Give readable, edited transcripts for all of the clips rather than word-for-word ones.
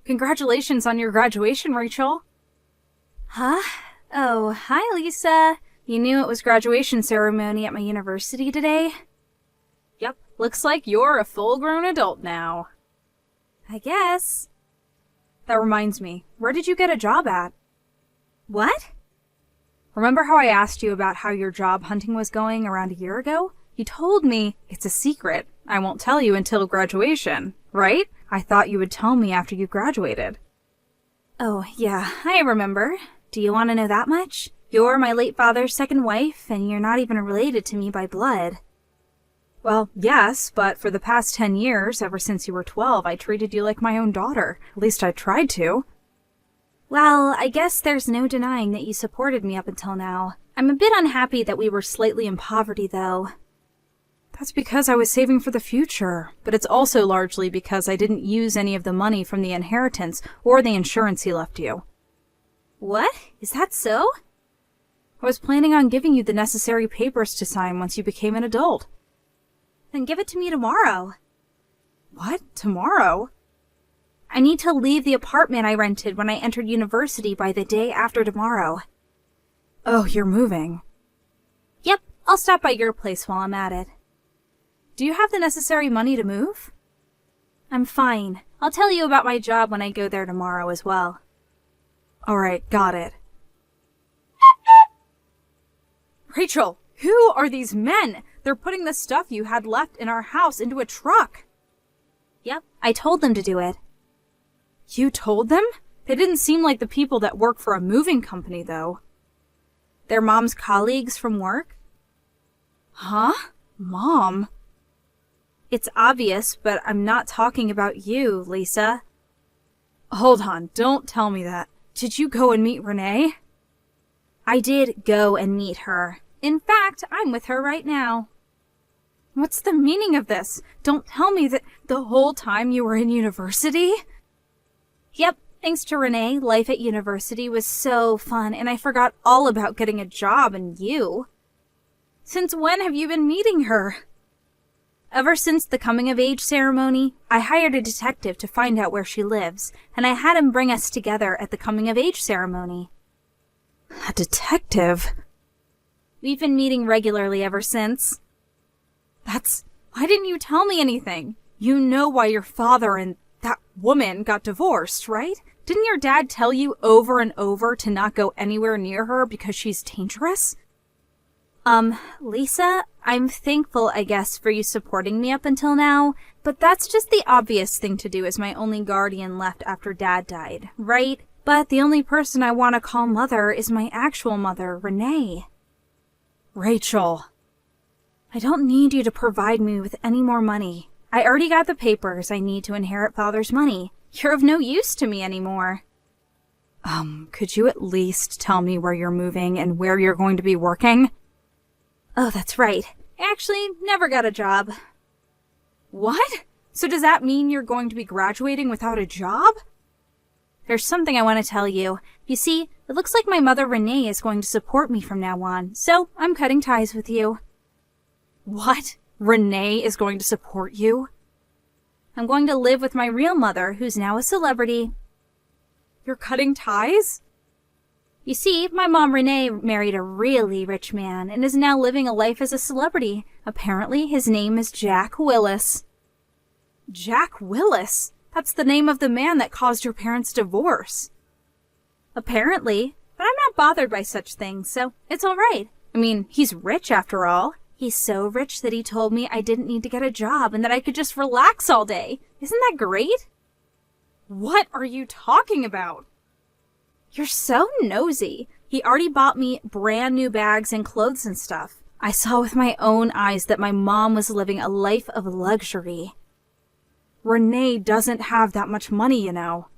Congratulations on your graduation, Rachel. Huh? Oh, hi, Lisa. You knew it was graduation ceremony at my university today? Yep, looks like you're a full-grown adult now. I guess. That reminds me, where did you get a job at? What? Remember how I asked you about how your job hunting was going around a year ago? You told me it's a secret. I won't tell you until graduation, right? I thought you would tell me after you graduated. Oh, yeah, I remember. Do you want to know that much? You're my late father's second wife, and you're not even related to me by blood. Well, yes, but for the past 10 years, ever since you were 12, I treated you like my own daughter. At least I tried to. Well, I guess there's no denying that you supported me up until now. I'm a bit unhappy that we were slightly in poverty, though. That's because I was saving for the future, but it's also largely because I didn't use any of the money from the inheritance or the insurance he left you. What? Is that so? I was planning on giving you the necessary papers to sign once you became an adult. Then give it to me tomorrow. What? Tomorrow? I need to leave the apartment I rented when I entered university by the day after tomorrow. Oh, you're moving. Yep, I'll stop by your place while I'm at it. Do you have the necessary money to move? I'm fine. I'll tell you about my job when I go there tomorrow as well. Alright, got it. Rachel, who are these men? They're putting the stuff you had left in our house into a truck. Yep, I told them to do it. You told them? They didn't seem like the people that work for a moving company, though. They're Mom's colleagues from work? Huh? Mom? It's obvious, but I'm not talking about you, Lisa. Hold on, don't tell me that. Did you go and meet Renee? I did go and meet her. In fact, I'm with her right now. What's the meaning of this? Don't tell me that the whole time you were in university? Yep, thanks to Renee, life at university was so fun, and I forgot all about getting a job and you. Since when have you been meeting her? Ever since the coming-of-age ceremony, I hired a detective to find out where she lives, and I had him bring us together at the coming-of-age ceremony. A detective? We've been meeting regularly ever since. Why didn't you tell me anything? You know why your father and that woman got divorced, right? Didn't your dad tell you over and over to not go anywhere near her because she's dangerous? Lisa, I'm thankful, I guess, for you supporting me up until now, but that's just the obvious thing to do as my only guardian left after Dad died, right? But the only person I want to call mother is my actual mother, Renee. Rachel. I don't need you to provide me with any more money. I already got the papers I need to inherit Father's money. You're of no use to me anymore. Could you at least tell me where you're moving and where you're going to be working? Oh, that's right. I actually never got a job. What? So does that mean you're going to be graduating without a job? There's something I want to tell you. You see, it looks like my mother Renee is going to support me from now on, so I'm cutting ties with you. What? Renee is going to support you? I'm going to live with my real mother, who's now a celebrity. You're cutting ties? You see, my mom Renee married a really rich man and is now living a life as a celebrity. Apparently, his name is Jack Willis. Jack Willis? That's the name of the man that caused your parents' divorce. Apparently, but I'm not bothered by such things, so it's all right. I mean, he's rich after all. He's so rich that he told me I didn't need to get a job and that I could just relax all day. Isn't that great? What are you talking about? You're so nosy. He already bought me brand new bags and clothes and stuff. I saw with my own eyes that my mom was living a life of luxury. Renee doesn't have that much money, you know.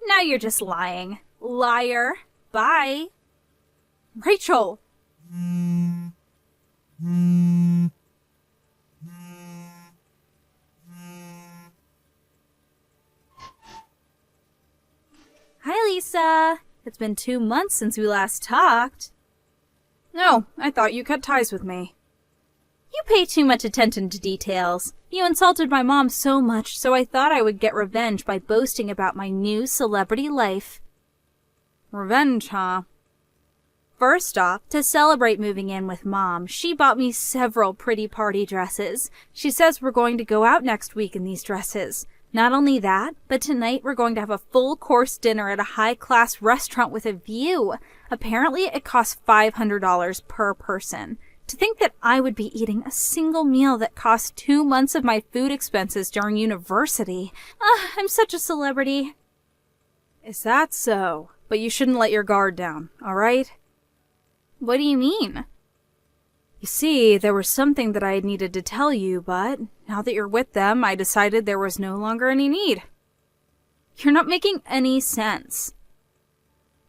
Now you're just lying. Liar. Bye. Rachel. Hi, Lisa. It's been 2 months since we last talked. No, I thought you cut ties with me. You pay too much attention to details. You insulted my mom so much, so I thought I would get revenge by boasting about my new celebrity life. Revenge, huh? First off, to celebrate moving in with Mom, she bought me several pretty party dresses. She says we're going to go out next week in these dresses. Not only that, but tonight we're going to have a full-course dinner at a high-class restaurant with a view. Apparently, it costs $500 per person. To think that I would be eating a single meal that cost 2 months of my food expenses during university. I'm such a celebrity. Is that so? But you shouldn't let your guard down, all right? What do you mean? You see, there was something that I needed to tell you, but now that you're with them, I decided there was no longer any need. You're not making any sense.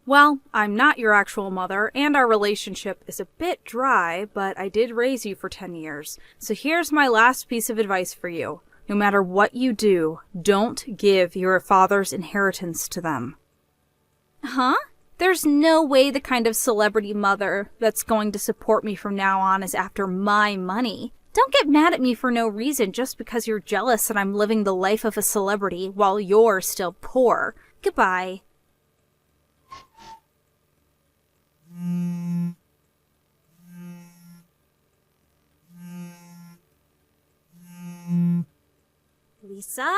Well, I'm not your actual mother, and our relationship is a bit dry, but I did raise you for 10 years. So here's my last piece of advice for you. No matter what you do, don't give your father's inheritance to them. Huh? There's no way the kind of celebrity mother that's going to support me from now on is after my money. Don't get mad at me for no reason just because you're jealous that I'm living the life of a celebrity while you're still poor. Goodbye. Lisa?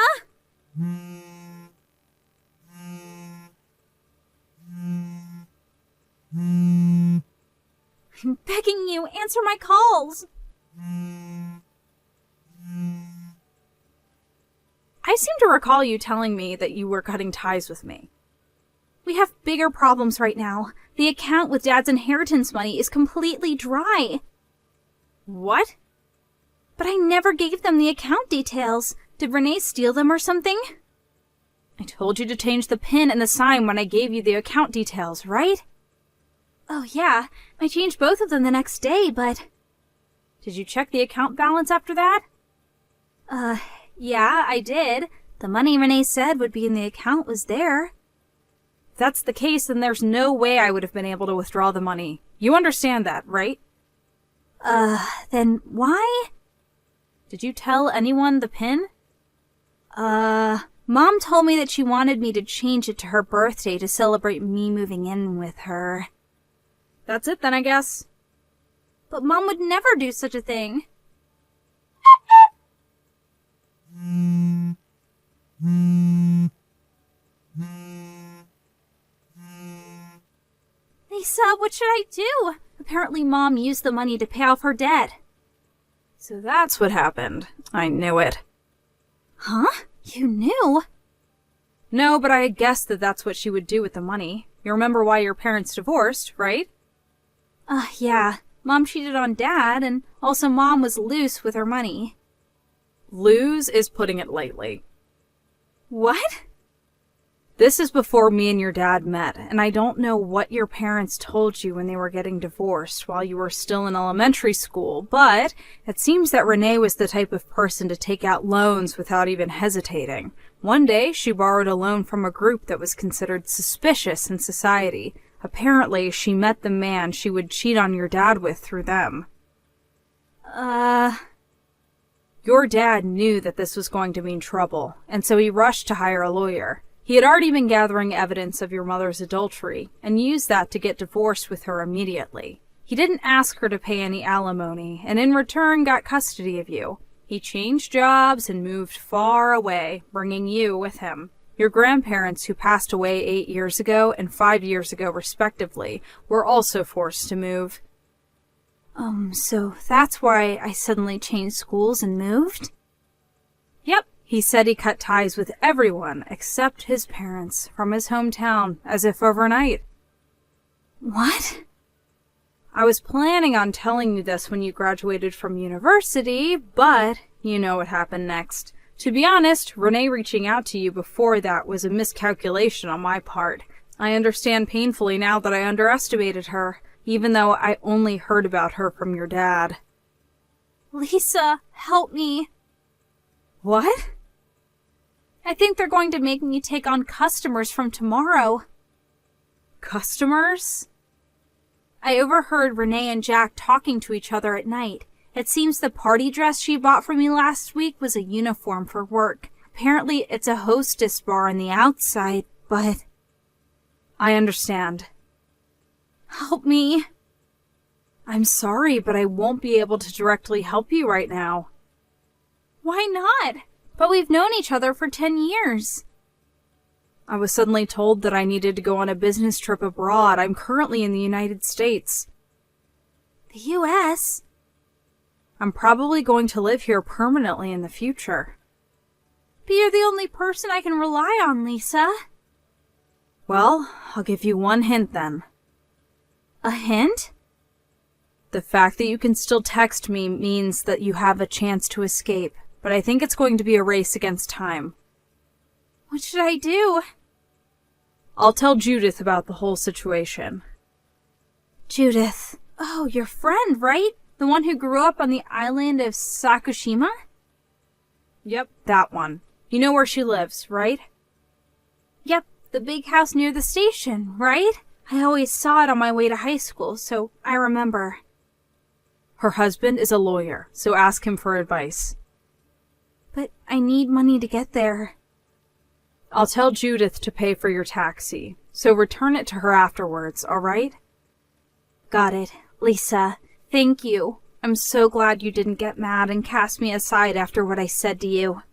I'm begging you, answer my calls. I seem to recall you telling me that you were cutting ties with me. We have bigger problems right now. The account with Dad's inheritance money is completely dry. What? But I never gave them the account details. Did Renee steal them or something? I told you to change the PIN and the sign when I gave you the account details, right? Oh yeah, I changed both of them the next day, but... Did you check the account balance after that? Yeah, I did. The money Renee said would be in the account was there. If that's the case, then there's no way I would have been able to withdraw the money. You understand that, right? Then why? Did you tell anyone the PIN? Mom told me that she wanted me to change it to her birthday to celebrate me moving in with her. That's it then, I guess. But Mom would never do such a thing. Lisa, what should I do? Apparently Mom used the money to pay off her debt. So that's what happened. I knew it. Huh? You knew? No, but I had guessed that that's what she would do with the money. You remember why your parents divorced, right? Yeah. Mom cheated on Dad, and also Mom was loose with her money. Lose is putting it lightly. What? This is before me and your dad met, and I don't know what your parents told you when they were getting divorced while you were still in elementary school, but it seems that Renee was the type of person to take out loans without even hesitating. One day, she borrowed a loan from a group that was considered suspicious in society. Apparently, she met the man she would cheat on your dad with through them. Your dad knew that this was going to mean trouble, and so he rushed to hire a lawyer. He had already been gathering evidence of your mother's adultery, and used that to get divorced with her immediately. He didn't ask her to pay any alimony, and in return got custody of you. He changed jobs and moved far away, bringing you with him. Your grandparents, who passed away 8 years ago and 5 years ago respectively, were also forced to move. So that's why I suddenly changed schools and moved? Yep. He said he cut ties with everyone except his parents from his hometown, as if overnight. What? I was planning on telling you this when you graduated from university, but you know what happened next. To be honest, Renee reaching out to you before that was a miscalculation on my part. I understand painfully now that I underestimated her, even though I only heard about her from your dad. Lisa, help me. What? I think they're going to make me take on customers from tomorrow. Customers? I overheard Renee and Jack talking to each other at night. It seems the party dress she bought for me last week was a uniform for work. Apparently, it's a hostess bar on the outside, but... I understand. Help me. I'm sorry, but I won't be able to directly help you right now. Why not? But we've known each other for 10 years. I was suddenly told that I needed to go on a business trip abroad. I'm currently in the United States. The U.S.? I'm probably going to live here permanently in the future. But you're the only person I can rely on, Lisa. Well, I'll give you one hint then. A hint? The fact that you can still text me means that you have a chance to escape, but I think it's going to be a race against time. What should I do? I'll tell Judith about the whole situation. Judith. Oh, your friend, right? The one who grew up on the island of Sakushima? Yep, that one. You know where she lives, right? Yep, the big house near the station, right? I always saw it on my way to high school, so I remember. Her husband is a lawyer, so ask him for advice. But I need money to get there. I'll tell Judith to pay for your taxi, so return it to her afterwards, all right? Got it. Lisa, thank you. I'm so glad you didn't get mad and cast me aside after what I said to you.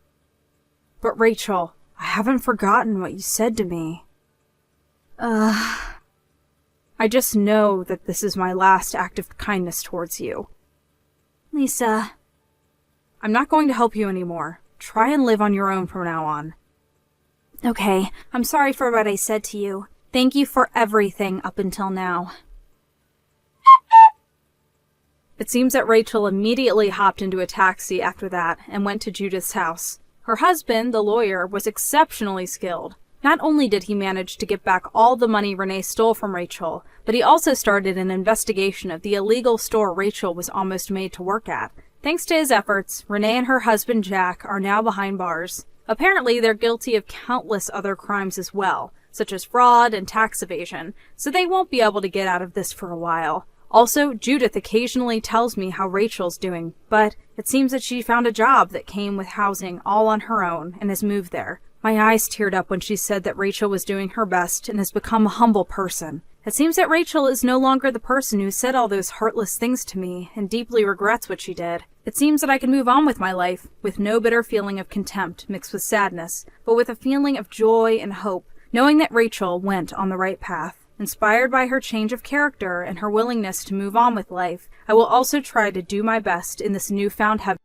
But Rachel, I haven't forgotten what you said to me. I just know that this is my last act of kindness towards you. Lisa. I'm not going to help you anymore. Try and live on your own from now on. Okay, I'm sorry for what I said to you. Thank you for everything up until now. It seems that Rachel immediately hopped into a taxi after that and went to Judith's house. Her husband, the lawyer, was exceptionally skilled. Not only did he manage to get back all the money Renee stole from Rachel, but he also started an investigation of the illegal store Rachel was almost made to work at. Thanks to his efforts, Renee and her husband Jack are now behind bars. Apparently, they're guilty of countless other crimes as well, such as fraud and tax evasion, so they won't be able to get out of this for a while. Also, Judith occasionally tells me how Rachel's doing, but it seems that she found a job that came with housing all on her own and has moved there. My eyes teared up when she said that Rachel was doing her best and has become a humble person. It seems that Rachel is no longer the person who said all those heartless things to me and deeply regrets what she did. It seems that I can move on with my life, with no bitter feeling of contempt mixed with sadness, but with a feeling of joy and hope, knowing that Rachel went on the right path. Inspired by her change of character and her willingness to move on with life, I will also try to do my best in this newfound heaven.